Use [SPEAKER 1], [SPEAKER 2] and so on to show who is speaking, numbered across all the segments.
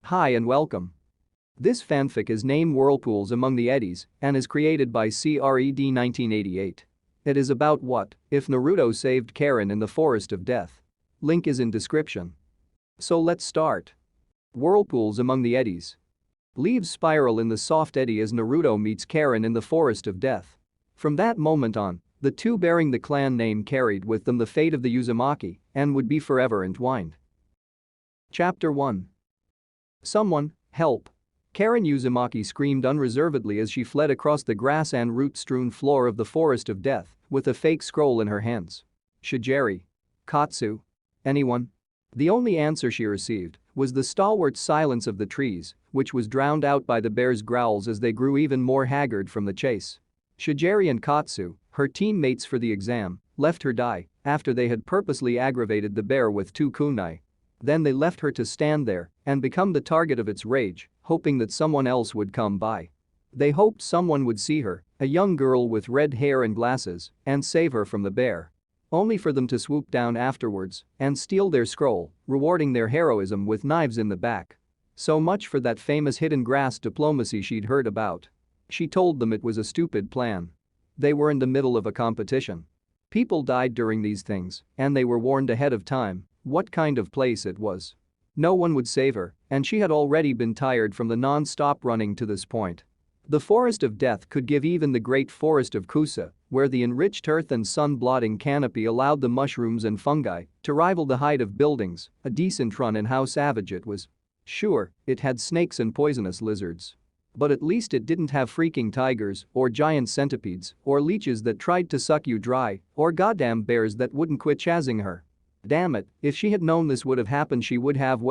[SPEAKER 1] Hi and welcome. This fanfic is named Whirlpools Among the Eddies and is created by Cred 1988. It is about what if Naruto saved Karin in the Forest of Death. Link is in description. So let's start. Whirlpools Among the Eddies. Leaves spiral in the soft eddy as Naruto meets Karin in the Forest of Death. From that moment on, the two bearing the clan name carried with them the fate of the Uzumaki and would be forever entwined. Chapter 1. Someone, help! Karin Uzumaki screamed unreservedly as she fled across the grass and root-strewn floor of the Forest of Death with a fake scroll in her hands. Shigeri? Katsu? Anyone? The only answer she received was the stalwart silence of the trees, which was drowned out by the bear's growls as they grew even more haggard from the chase. Shigeri and Katsu, her teammates for the exam, left her die after they had purposely aggravated the bear with two kunai. Then they left her to stand there and become the target of its rage, hoping that someone else would come by. They hoped someone would see her, a young girl with red hair and glasses, and save her from the bear. Only for them to swoop down afterwards and steal their scroll, rewarding their heroism with knives in the back. So much for that famous hidden grass diplomacy she'd heard about. She told them it was a stupid plan. They were in the middle of a competition. People died during these things, and they were warned ahead of time what kind of place it was. No one would save her, and she had already been tired from the non-stop running to this point. The Forest of Death could give even the great Forest of Kusa, where the enriched earth and sun-blotting canopy allowed the mushrooms and fungi to rival the height of buildings, a decent run in how savage it was. Sure, it had snakes and poisonous lizards. But at least it didn't have freaking tigers or giant centipedes or leeches that tried to suck you dry or goddamn bears that wouldn't quit chasing her. Damn it, if she had known this would have happened she would have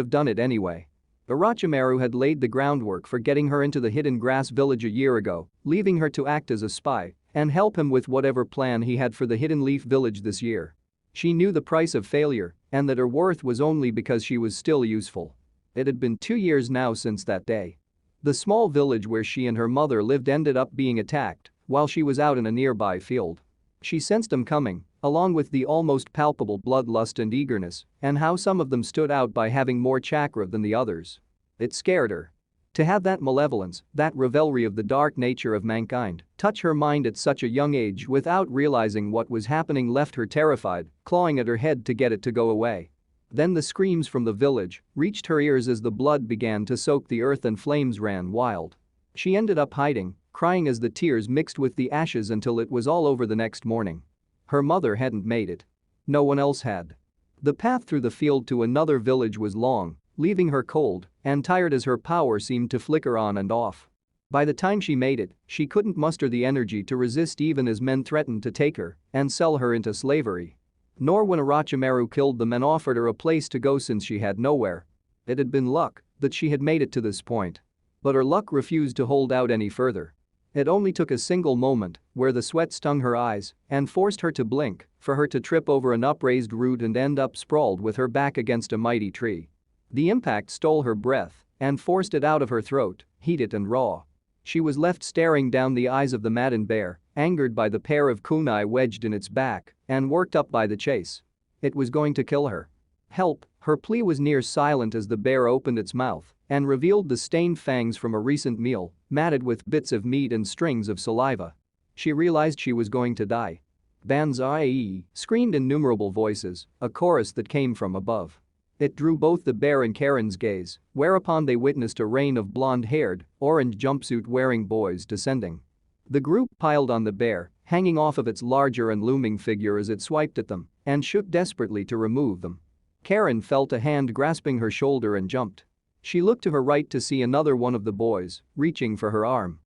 [SPEAKER 1] done it anyway. Orochimaru had laid the groundwork for getting her into the hidden grass village a year ago, leaving her to act as a spy and help him with whatever plan he had for the Hidden Leaf village this year. She knew the price of failure and that her worth was only because she was still useful. It had been 2 years now since that day. The small village where she and her mother lived ended up being attacked while she was out in a nearby field. She sensed them coming, along with the almost palpable bloodlust and eagerness, and how some of them stood out by having more chakra than the others. It scared her. To have that malevolence, that revelry of the dark nature of mankind, touch her mind at such a young age without realizing what was happening left her terrified, clawing at her head to get it to go away. Then the screams from the village reached her ears as the blood began to soak the earth and flames ran wild. She ended up hiding, crying as the tears mixed with the ashes until it was all over the next morning. Her mother hadn't made it. No one else had. The path through the field to another village was long, leaving her cold and tired as her power seemed to flicker on and off. By the time she made it, she couldn't muster the energy to resist even as men threatened to take her and sell her into slavery. Nor when Orochimaru killed them and offered her a place to go since she had nowhere. It had been luck that she had made it to this point. But her luck refused to hold out any further. It only took a single moment where the sweat stung her eyes and forced her to blink for her to trip over an upraised root and end up sprawled with her back against a mighty tree. The impact stole her breath and forced it out of her throat, heated and raw. She was left staring down the eyes of the maddened bear, angered by the pair of kunai wedged in its back and worked up by the chase. It was going to kill her. Help, her plea was near silent as the bear opened its mouth and revealed the stained fangs from a recent meal, matted with bits of meat and strings of saliva. She realized she was going to die. Banzai! Screamed innumerable voices, a chorus that came from above. It drew both the bear and Karin's gaze, whereupon they witnessed a rain of blonde-haired, orange jumpsuit-wearing boys descending. The group piled on the bear, hanging off of its larger and looming figure as it swiped at them and shook desperately to remove them. Karin felt a hand grasping her shoulder and jumped. She looked to her right to see another one of the boys, reaching for her arm.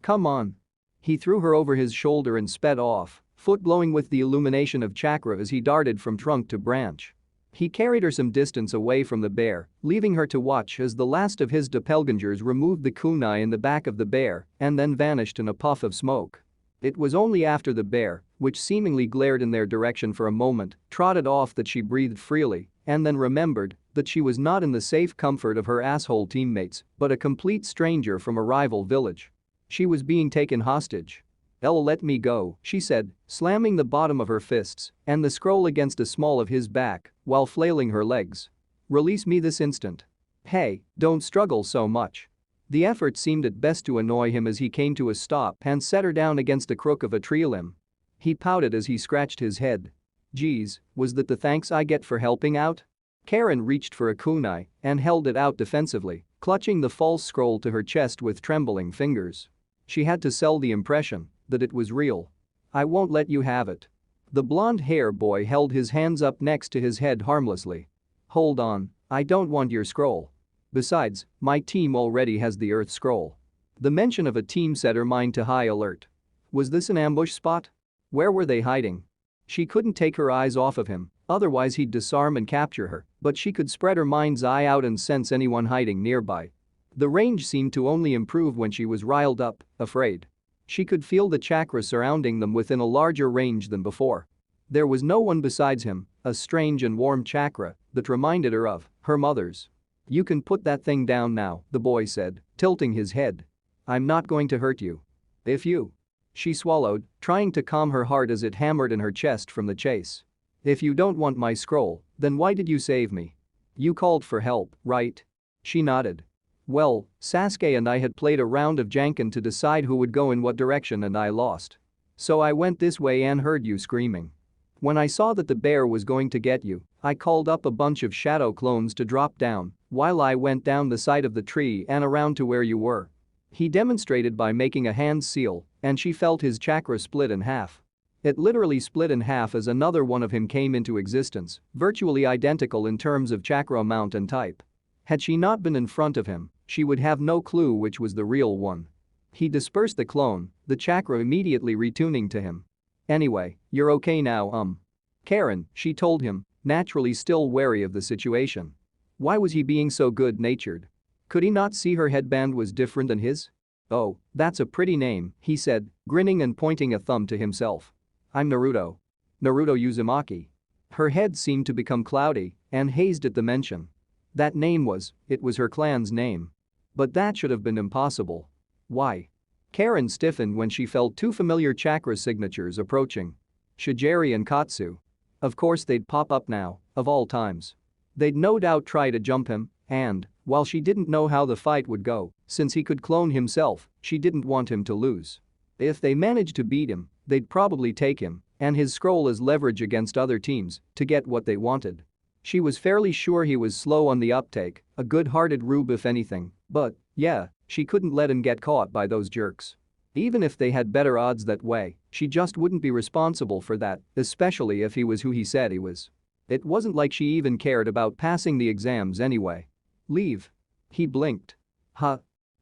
[SPEAKER 1] Come on. He threw her over his shoulder and sped off, foot glowing with the illumination of chakra as he darted from trunk to branch. He carried her some distance away from the bear, leaving her to watch as the last of his doppelgangers removed the kunai in the back of the bear and then vanished in a puff of smoke. It was only after the bear, which seemingly glared in their direction for a moment, trotted off that she breathed freely and then remembered that she was not in the safe comfort of her asshole teammates but a complete stranger from a rival village. She was being taken hostage. Let me go," she said, slamming the bottom of her fists and the scroll against the small of his back while flailing her legs. "Release me this instant." Hey, don't struggle so much. The effort seemed at best to annoy him as he came to a stop and set her down against the crook of a tree limb. He pouted as he scratched his head. Geez, was that the thanks I get for helping out? Karin reached for a kunai and held it out defensively, clutching the false scroll to her chest with trembling fingers. She had to sell the impression that it was real. I won't let you have it. The blonde-hair boy held his hands up next to his head harmlessly. Hold on, I don't want your scroll. Besides, my team already has the Earth Scroll. The mention of a team set her mind to high alert. Was this an ambush spot? Where were they hiding? She couldn't take her eyes off of him, otherwise he'd disarm and capture her, but she could spread her mind's eye out and sense anyone hiding nearby. The range seemed to only improve when she was riled up, afraid. She could feel the chakra surrounding them within a larger range than before. There was no one besides him, a strange and warm chakra that reminded her of her mother's. You can put that thing down now, the boy said, tilting his head. I'm not going to hurt you. If you. She swallowed, trying to calm her heart as it hammered in her chest from the chase. If you don't want my scroll, then why did you save me? You called for help, right? She nodded. Well, Sasuke and I had played a round of Janken to decide who would go in what direction and I lost. So I went this way and heard you screaming. When I saw that the bear was going to get you, I called up a bunch of shadow clones to drop down while I went down the side of the tree and around to where you were. He demonstrated by making a hand seal, and she felt his chakra split in half. It literally split in half as another one of him came into existence, virtually identical in terms of chakra amount and type. Had she not been in front of him, she would have no clue which was the real one. He dispersed the clone, the chakra immediately retuning to him. Anyway, you're okay now, Karin, she told him, naturally still wary of the situation. Why was he being so good-natured? Could he not see her headband was different than his? Oh, that's a pretty name, he said, grinning and pointing a thumb to himself. I'm Naruto. Naruto Uzumaki. Her head seemed to become cloudy and hazed at the mention. That name it was her clan's name. But that should have been impossible. Why? Karin stiffened when she felt two familiar chakra signatures approaching. Shigeri and Katsu. Of course they'd pop up now, of all times. They'd no doubt try to jump him, and, while she didn't know how the fight would go, since he could clone himself, she didn't want him to lose. If they managed to beat him, they'd probably take him and his scroll as leverage against other teams to get what they wanted. She was fairly sure he was slow on the uptake, a good-hearted rube if anything, but, yeah, she couldn't let him get caught by those jerks. Even if they had better odds that way, she just wouldn't be responsible for that, especially if he was who he said he was. It wasn't like she even cared about passing the exams anyway. Leave. He blinked. Huh?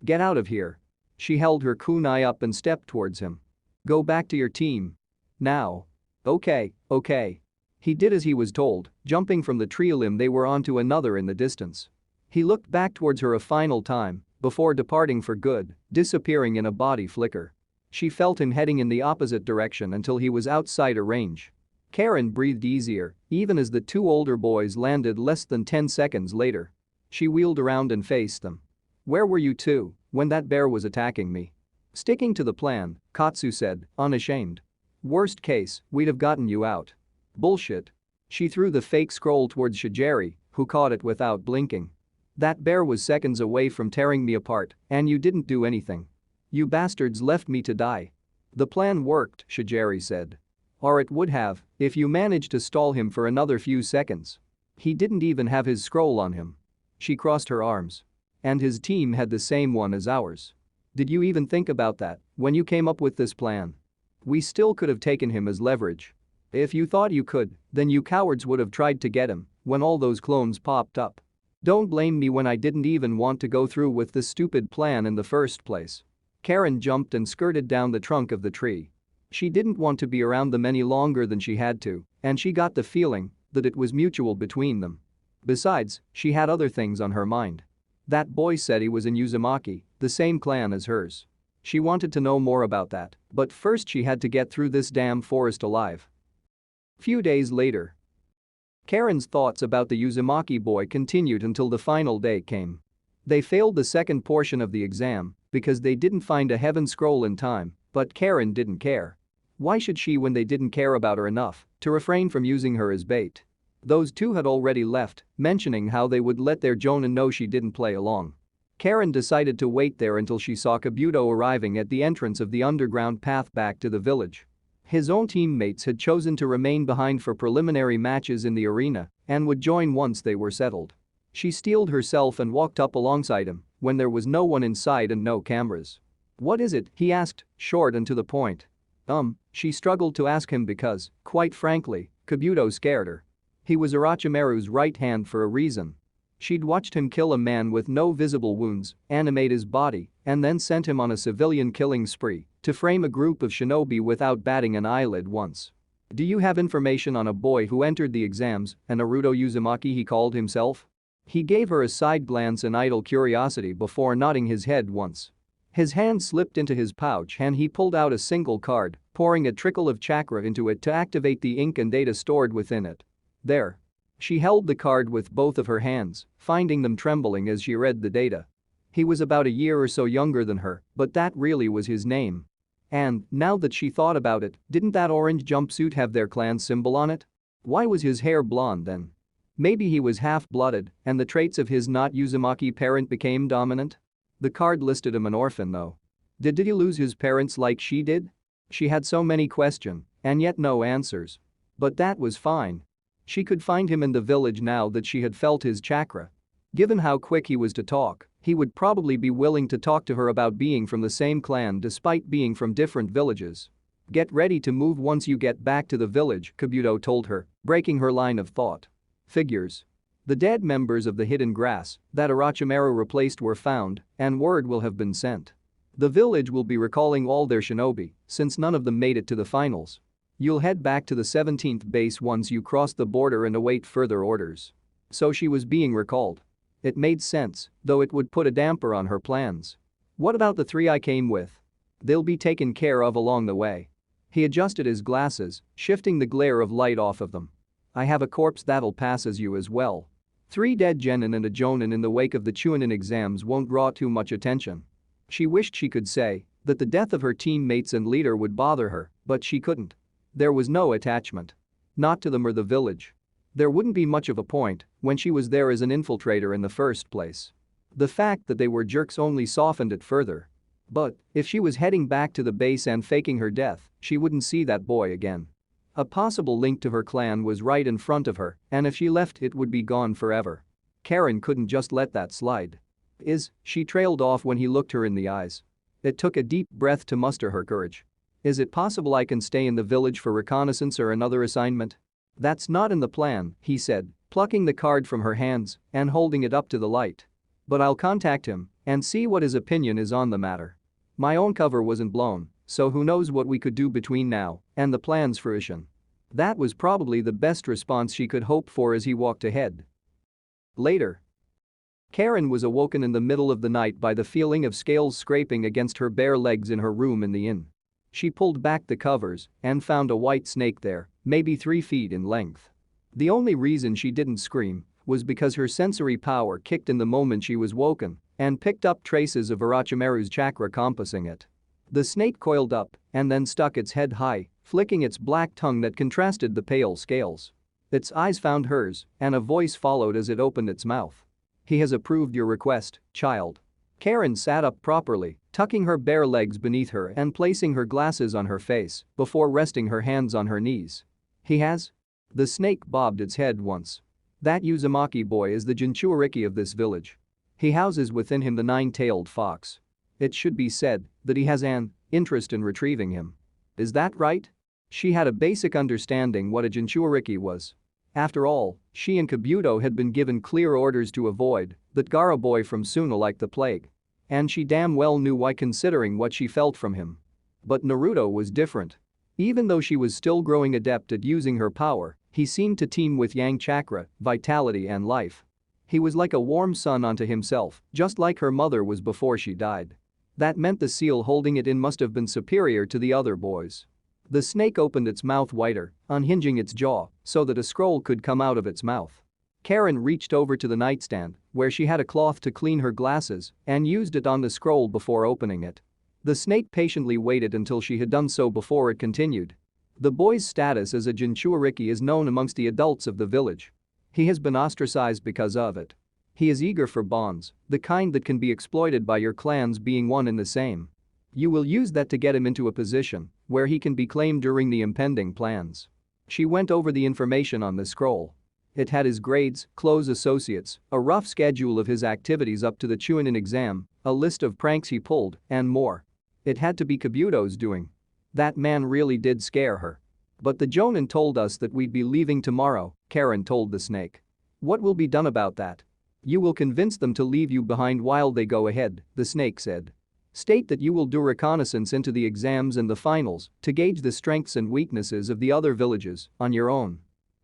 [SPEAKER 1] Get out of here. She held her kunai up and stepped towards him. Go back to your team. Now. Okay. He did as he was told, jumping from the tree limb they were onto another in the distance. He looked back towards her a final time before departing for good, disappearing in a body flicker. She felt him heading in the opposite direction until he was outside her range. Karin breathed easier, even as the two older boys landed less than 10 seconds later. She wheeled around and faced them. Where were you two when that bear was attacking me? Sticking to the plan, Katsu said, unashamed. Worst case, we'd have gotten you out. Bullshit. She threw the fake scroll towards Shigeri, who caught it without blinking. That bear was seconds away from tearing me apart, and you didn't do anything. You bastards left me to die. The plan worked, Shigeri said. Or it would have, if you managed to stall him for another few seconds. He didn't even have his scroll on him. She crossed her arms. And his team had the same one as ours. Did you even think about that when you came up with this plan? We still could have taken him as leverage. If you thought you could, then you cowards would have tried to get him when all those clones popped up. Don't blame me when I didn't even want to go through with this stupid plan in the first place. Karin jumped and skirted down the trunk of the tree. She didn't want to be around them any longer than she had to, and she got the feeling that it was mutual between them. Besides, she had other things on her mind. That boy said he was in Uzumaki, the same clan as hers. She wanted to know more about that, but first she had to get through this damn forest alive. Few days later. Karin's thoughts about the Uzumaki boy continued until the final day came. They failed the second portion of the exam because they didn't find a heaven scroll in time, but Karin didn't care. Why should she when they didn't care about her enough to refrain from using her as bait? Those two had already left, mentioning how they would let their Jonin know she didn't play along. Karin decided to wait there until she saw Kabuto arriving at the entrance of the underground path back to the village. His own teammates had chosen to remain behind for preliminary matches in the arena and would join once they were settled. She steeled herself and walked up alongside him when there was no one inside and no cameras. "What is it?" he asked, short and to the point. She struggled to ask him because, quite frankly, Kabuto scared her. He was Orochimaru's right hand for a reason. She'd watched him kill a man with no visible wounds, animate his body, and then sent him on a civilian killing spree to frame a group of shinobi without batting an eyelid once. "Do you have information on a boy who entered the exams, a Naruto Uzumaki he called himself?" He gave her a side glance in idle curiosity before nodding his head once. His hand slipped into his pouch and he pulled out a single card, pouring a trickle of chakra into it to activate the ink and data stored within it. "There." She held the card with both of her hands, finding them trembling as she read the data. He was about a year or so younger than her, but that really was his name. And, now that she thought about it, didn't that orange jumpsuit have their clan symbol on it? Why was his hair blonde then? Maybe he was half-blooded and the traits of his not Uzumaki parent became dominant? The card listed him an orphan though. Did he lose his parents like she did? She had so many questions and yet no answers. But that was fine. She could find him in the village now that she had felt his chakra. Given how quick he was to talk, he would probably be willing to talk to her about being from the same clan despite being from different villages. "Get ready to move once you get back to the village," Kabuto told her, breaking her line of thought. Figures. The dead members of the hidden grass that Orochimaru replaced were found, and word will have been sent. The village will be recalling all their shinobi since none of them made it to the finals. You'll head back to the 17th base once you cross the border and await further orders. So she was being recalled. It made sense, though it would put a damper on her plans. What about the three I came with? They'll be taken care of along the way. He adjusted his glasses, shifting the glare of light off of them. I have a corpse that'll pass as you as well. 3 dead genin and a jonin in the wake of the Chunin exams won't draw too much attention. She wished she could say that the death of her teammates and leader would bother her, but she couldn't. There was no attachment. Not to them or the village. There wouldn't be much of a point when she was there as an infiltrator in the first place. The fact that they were jerks only softened it further. But if she was heading back to the base and faking her death, she wouldn't see that boy again. A possible link to her clan was right in front of her, and if she left it would be gone forever. Karin couldn't just let that slide. She trailed off when he looked her in the eyes. It took a deep breath to muster her courage. Is it possible I can stay in the village for reconnaissance or another assignment? That's not in the plan, he said, plucking the card from her hands and holding it up to the light. But I'll contact him and see what his opinion is on the matter. My own cover wasn't blown, so who knows what we could do between now and the plan's fruition. That was probably the best response she could hope for as he walked ahead. Later. Karin was awoken in the middle of the night by the feeling of scales scraping against her bare legs in her room in the inn. She pulled back the covers and found a white snake there, maybe 3 feet in length. The only reason she didn't scream was because her sensory power kicked in the moment she was woken and picked up traces of Orochimaru's chakra compassing it. The snake coiled up and then stuck its head high, flicking its black tongue that contrasted the pale scales. Its eyes found hers and a voice followed as it opened its mouth. He has approved your request, child. Karin sat up properly, tucking her bare legs beneath her and placing her glasses on her face before resting her hands on her knees. He has? The snake bobbed its head once. That Uzumaki boy is the Jinchuuriki of this village. He houses within him the 9-tailed fox. It should be said that he has an interest in retrieving him. Is that right? She had a basic understanding what a Jinchuuriki was. After all, she and Kabuto had been given clear orders to avoid that Gaara boy from Suna like the plague. And she damn well knew why considering what she felt from him. But Naruto was different. Even though she was still growing adept at using her power, he seemed to teem with yang chakra, vitality and life. He was like a warm sun unto himself, just like her mother was before she died. That meant the seal holding it in must have been superior to the other boys. The snake opened its mouth wider, unhinging its jaw so that a scroll could come out of its mouth. Karin reached over to the nightstand, where she had a cloth to clean her glasses, and used it on the scroll before opening it. The snake patiently waited until she had done so before it continued. The boy's status as a Jinchuuriki is known amongst the adults of the village. He has been ostracized because of it. He is eager for bonds, the kind that can be exploited by your clans being one and the same. You will use that to get him into a position where he can be claimed during the impending plans. She went over the information on the scroll. It had his grades, close associates, a rough schedule of his activities up to the Chunin exam, a list of pranks he pulled, and more. It had to be Kabuto's doing. That man really did scare her. But the Jonin told us that we'd be leaving tomorrow, Karin told the snake. What will be done about that? You will convince them to leave you behind while they go ahead, the snake said. State that you will do reconnaissance into the exams and the finals to gauge the strengths and weaknesses of the other villages on your own.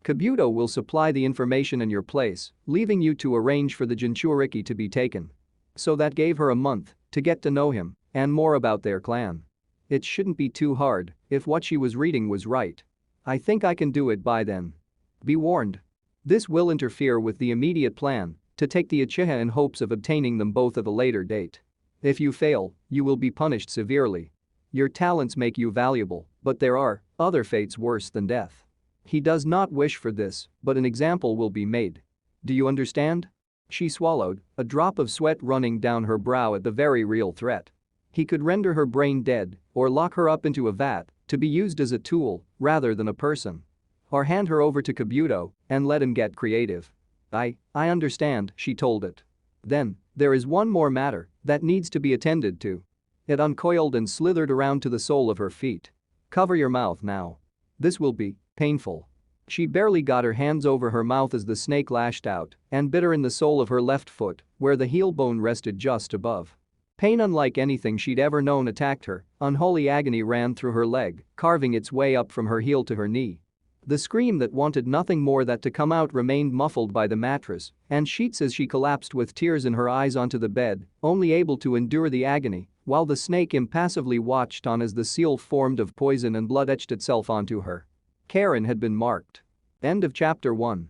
[SPEAKER 1] Kabuto will supply the information in your place, leaving you to arrange for the Jinchuuriki to be taken. So that gave her a month to get to know him and more about their clan. It shouldn't be too hard if what she was reading was right. I think I can do it by then. Be warned. This will interfere with the immediate plan to take the Uchiha in hopes of obtaining them both at a later date. If you fail, you will be punished severely. Your talents make you valuable, but there are other fates worse than death. He does not wish for this, but an example will be made. Do you understand? She swallowed, a drop of sweat running down her brow at the very real threat. He could render her brain dead or lock her up into a vat to be used as a tool rather than a person. Or hand her over to Kabuto and let him get creative. I understand, she told it. Then, there is one more matter that needs to be attended to. It uncoiled and slithered around to the sole of her feet. Cover your mouth now. This will be painful. She barely got her hands over her mouth as the snake lashed out and bit her in the sole of her left foot, where the heel bone rested just above. Pain unlike anything she'd ever known attacked her. Unholy agony ran through her leg, carving its way up from her heel to her knee. The scream that wanted nothing more than to come out remained muffled by the mattress and sheets as she collapsed with tears in her eyes onto the bed, only able to endure the agony, while the snake impassively watched on as the seal formed of poison and blood etched itself onto her. Karin had been marked. End of chapter 1.